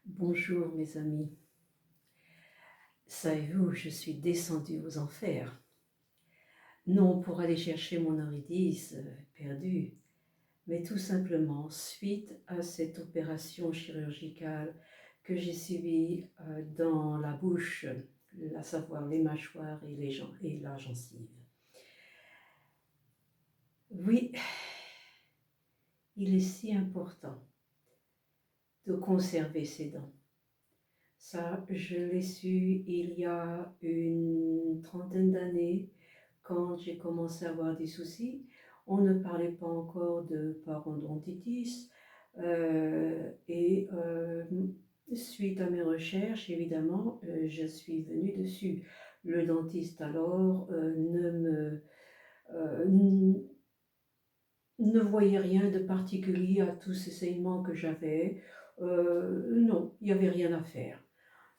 Bonjour mes amis. Savez-vous, je suis descendue aux enfers. Non pour aller chercher mon Eurydice perdue, mais tout simplement suite à cette opération chirurgicale que j'ai subie dans la bouche, à savoir les mâchoires et la gencive. Oui, il est si important de conserver ses dents. Ça, je l'ai su il y a une trentaine d'années, quand j'ai commencé à avoir des soucis. On ne parlait pas encore de parodontitis. Suite à mes recherches, évidemment, je suis venue dessus. Le dentiste alors ne voyait rien de particulier à tous ces saignements que j'avais. Non, il n'y avait rien à faire.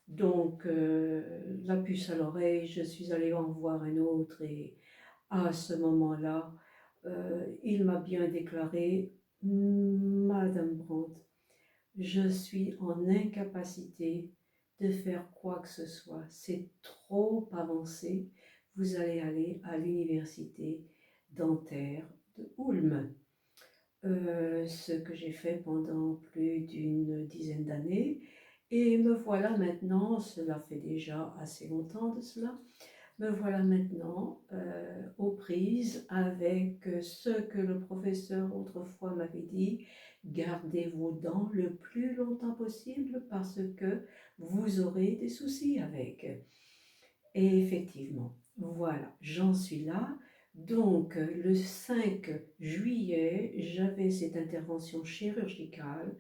Donc, la puce à l'oreille, je suis allée en voir un autre et à ce moment-là, il m'a bien déclaré: Madame Brandt, je suis en incapacité de faire quoi que ce soit. C'est trop avancé. Vous allez aller à l'université dentaire de Ulm. Ce que j'ai fait pendant plus d'une dizaine d'années. Et me voilà maintenant, cela fait déjà assez longtemps de cela, me voilà maintenant aux prises avec ce que le professeur autrefois m'avait dit: gardez vos dents le plus longtemps possible parce que vous aurez des soucis avec. Et effectivement, voilà, j'en suis là. Donc, le 5 juillet, j'avais cette intervention chirurgicale.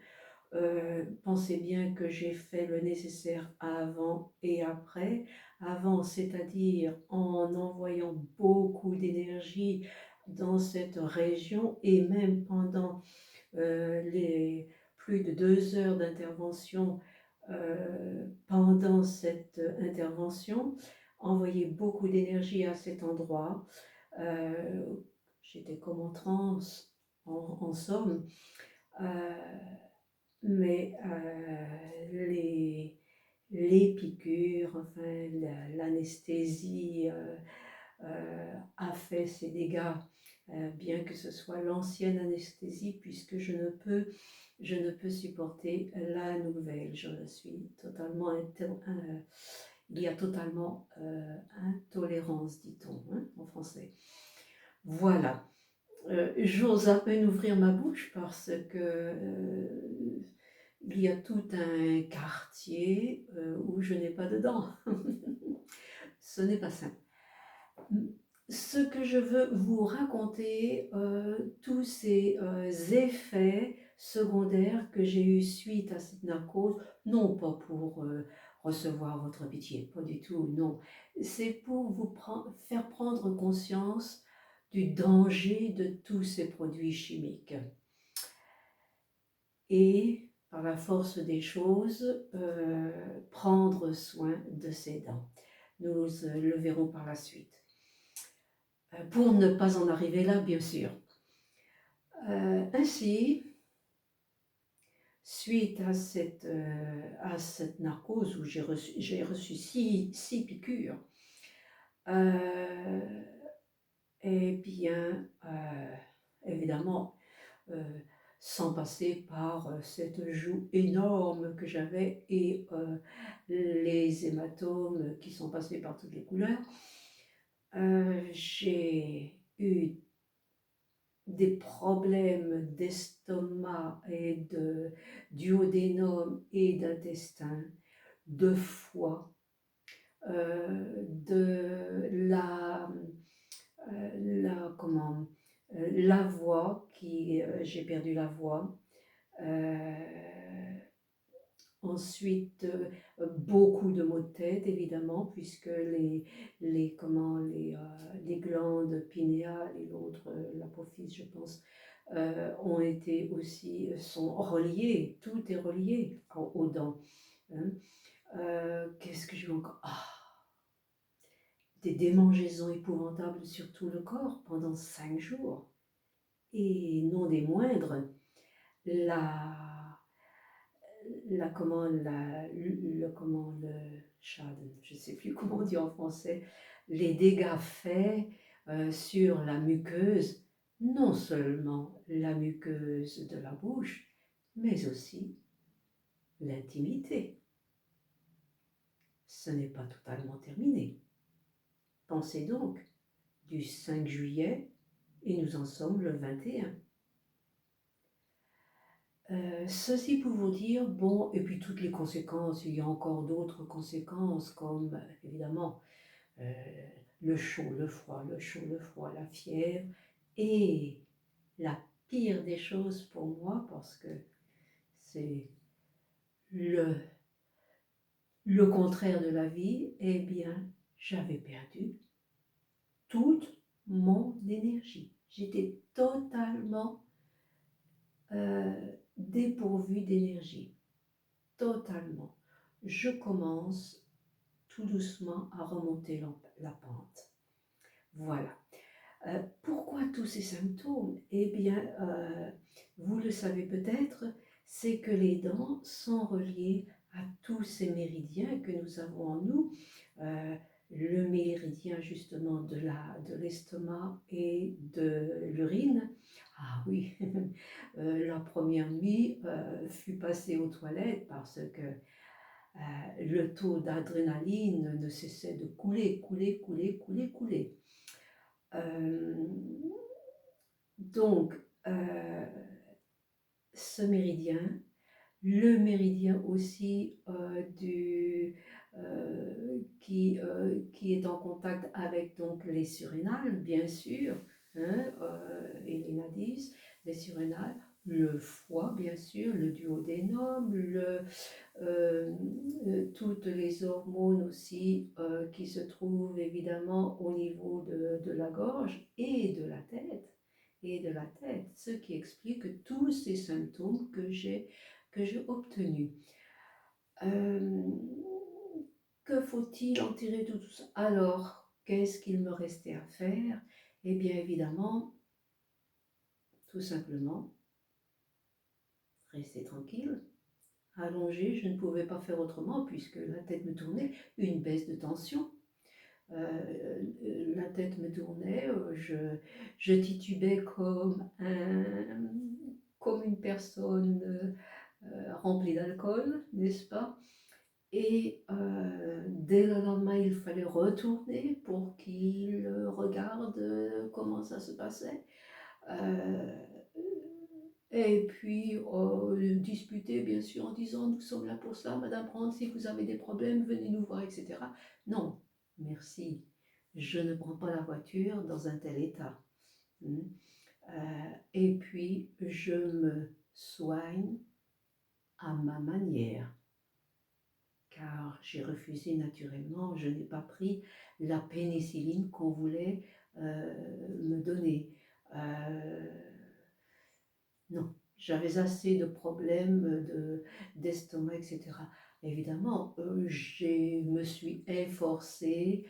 Pensez bien que j'ai fait le nécessaire avant et après. Avant, c'est-à-dire en envoyant beaucoup d'énergie dans cette région, et même pendant les plus de 2 heures d'intervention. Pendant cette intervention, envoyer beaucoup d'énergie à cet endroit. J'étais comme en transe, en somme. Mais les piqûres, enfin l'anesthésie a fait ses dégâts, bien que ce soit l'ancienne anesthésie, puisque je ne peux supporter la nouvelle. Je suis totalement il y a totalement intolérance, dit-on, hein, en français. Voilà. J'ose à peine ouvrir ma bouche parce que il y a tout un quartier où je n'ai pas de dents. Ce n'est pas simple. Ce que je veux vous raconter, tous ces effets secondaires que j'ai eu suite à cette narcose, non pas pour recevoir votre pitié, pas du tout, non. C'est pour vous faire prendre conscience du danger de tous ces produits chimiques. Et, par la force des choses, prendre soin de ses dents. Nous le verrons par la suite. Pour ne pas en arriver là, bien sûr. Ainsi, suite à cette narcose où j'ai reçu six piqûres, eh bien, évidemment, sans passer par cette joue énorme que j'avais et les hématomes qui sont passés par toutes les couleurs, j'ai eu des problèmes d'estomac et de duodénum et d'intestin, de foie, de la voix, j'ai perdu la voix. Ensuite, beaucoup de maux de tête, évidemment, puisque les glandes pinéales et l'autre, l'apophyse, je pense, sont reliées, tout est relié aux dents. Hein. Qu'est-ce que je veux encore? Des démangeaisons épouvantables sur tout le corps pendant 5 jours. Et non des moindres, je ne sais plus comment on dit en français, les dégâts faits sur la muqueuse, non seulement la muqueuse de la bouche, mais aussi l'intimité. Ce n'est pas totalement terminé. Pensez donc, du 5 juillet, et nous en sommes le 21. Ceci pour vous dire, bon, et puis toutes les conséquences, il y a encore d'autres conséquences comme évidemment euh, le chaud, le froid, le chaud, le froid, la fièvre, et la pire des choses pour moi, parce que c'est le, le contraire de la vie, eh bien, j'avais perdu toute mon énergie. J'étais totalement dépourvue d'énergie. Totalement. Je commence tout doucement à remonter la pente. Voilà. Pourquoi tous ces symptômes? Eh bien, vous le savez peut-être, c'est que les dents sont reliées à tous ces méridiens que nous avons en nous. Le méridien justement de l'estomac et de l'urine. Ah oui, la première nuit fut passée aux toilettes parce que le taux d'adrénaline ne cessait de couler, couler, couler, couler, couler. Donc, ce méridien, le méridien aussi qui est en contact avec donc les surrénales, bien sûr, hein, et les nadis, les surrénales, le foie, bien sûr, le duodénum, toutes les hormones aussi qui se trouvent évidemment au niveau de la gorge et de la tête, ce qui explique tous ces symptômes que j'ai obtenus. Que faut-il en tirer de tout ça? Alors, qu'est-ce qu'il me restait à faire? Eh bien évidemment, tout simplement, rester tranquille, allongé, je ne pouvais pas faire autrement puisque la tête me tournait, une baisse de tension. La tête me tournait, je titubais comme une personne remplie d'alcool, n'est-ce pas? Et dès le lendemain, il fallait retourner pour qu'il regarde comment ça se passait. Et puis discuter bien sûr en disant nous sommes là pour cela, Madame Brand, si vous avez des problèmes, venez nous voir, etc. Non, merci, je ne prends pas la voiture dans un tel état. Et puis je me soigne à ma manière, car j'ai refusé naturellement, je n'ai pas pris la pénicilline qu'on voulait me donner. Non, j'avais assez de problèmes d'estomac, etc. Évidemment, je me suis efforcée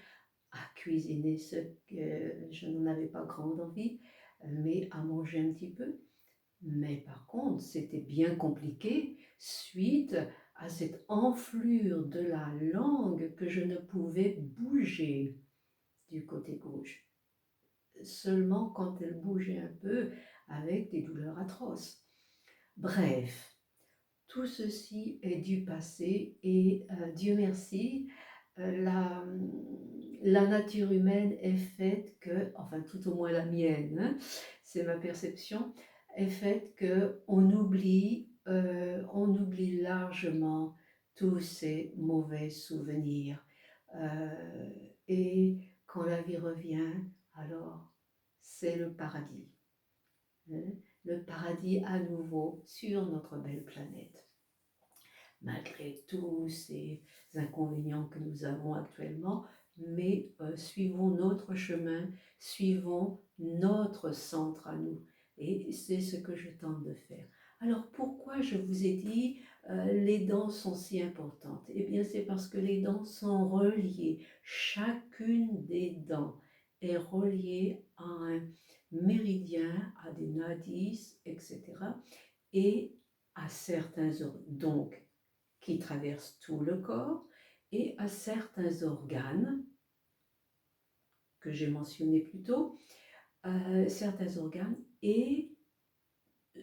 à cuisiner ce que je n'en avais pas grande envie, mais à manger un petit peu. Mais par contre, c'était bien compliqué suite à cette enflure de la langue que je ne pouvais bouger du côté gauche. Seulement quand elle bougeait un peu avec des douleurs atroces. Bref, tout ceci est du passé et Dieu merci, la nature humaine est faite que, enfin tout au moins la mienne, hein, c'est ma perception, est faite que on oublie largement tous ces mauvais souvenirs. Et quand la vie revient, alors c'est le paradis. Hein, le paradis à nouveau sur notre belle planète. Malgré tous ces inconvénients que nous avons actuellement, mais suivons notre chemin, suivons notre centre à nous. Et c'est ce que je tente de faire. Alors pourquoi je vous ai dit les dents sont si importantes? Eh bien c'est parce que les dents sont reliées. Chacune des dents est reliée à un méridien, à des nadis, etc. et à certains organes. Donc, qui traverse tout le corps et à certains organes que j'ai mentionnés plus tôt, certains organes et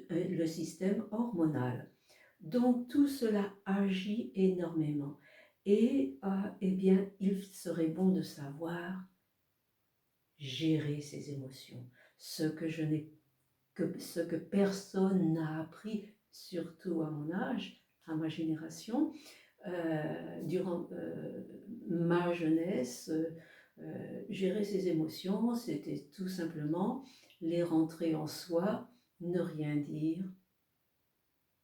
le système hormonal. Donc tout cela agit énormément et eh bien il serait bon de savoir gérer ses émotions, ce que je n'ai ce que personne n'a appris, surtout à mon âge, à ma génération, durant ma jeunesse. Gérer ses émotions, c'était tout simplement les rentrer en soi, ne rien dire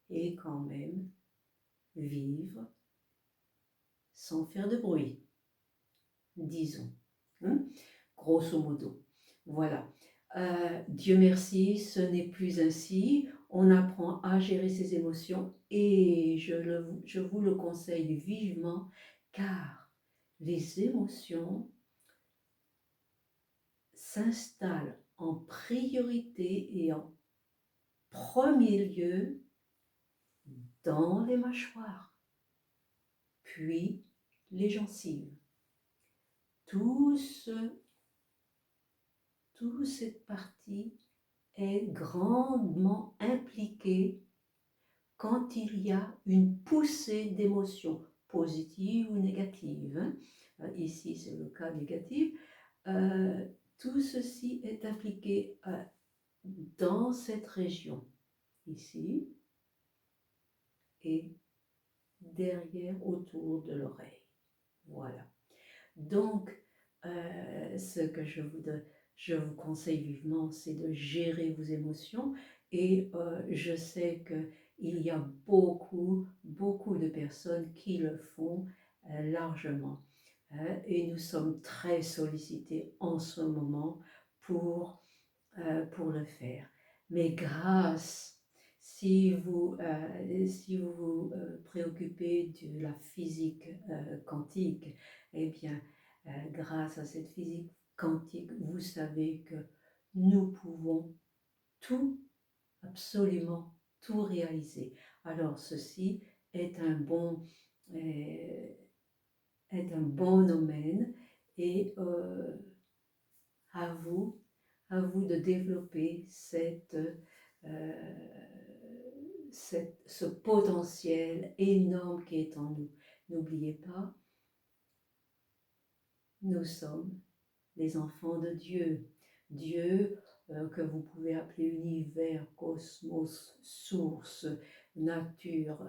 et quand même vivre sans faire de bruit, disons, hein, grosso modo. Voilà. Dieu merci, ce n'est plus ainsi. On apprend à gérer ses émotions et je vous le conseille vivement car les émotions s'installent en priorité et en premier lieu dans les mâchoires, puis les gencives. Toute cette partie est grandement impliquée quand il y a une poussée d'émotions, positive ou négative. Hein. Ici, c'est le cas négatif. Tout ceci est impliqué dans cette région, ici, et derrière, autour de l'oreille. Voilà. Donc, ce que je vous conseille vivement, c'est de gérer vos émotions. Et je sais qu'il y a beaucoup de personnes qui le font largement. Et nous sommes très sollicités en ce moment pour le faire. Mais grâce, si vous vous préoccupez de la physique quantique, eh bien, grâce à cette physique quantique, vous savez que nous pouvons tout, absolument tout réaliser. Alors, ceci est un bon domaine et à vous de développer ce potentiel énorme qui est en nous. N'oubliez pas, nous sommes les enfants de Dieu. Dieu que vous pouvez appeler univers, cosmos, source, nature,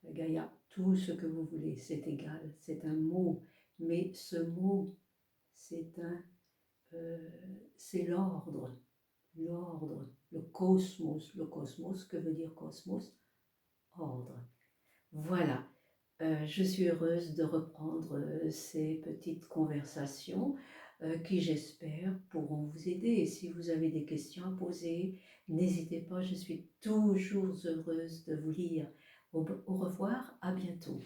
Gaïa, tout ce que vous voulez, c'est égal, c'est un mot. Mais ce mot, c'est l'ordre, le cosmos. Le cosmos, que veut dire cosmos? Ordre. Voilà, je suis heureuse de reprendre ces petites conversations qui, j'espère, pourront vous aider. Et si vous avez des questions à poser, n'hésitez pas, je suis toujours heureuse de vous lire. Au revoir, à bientôt.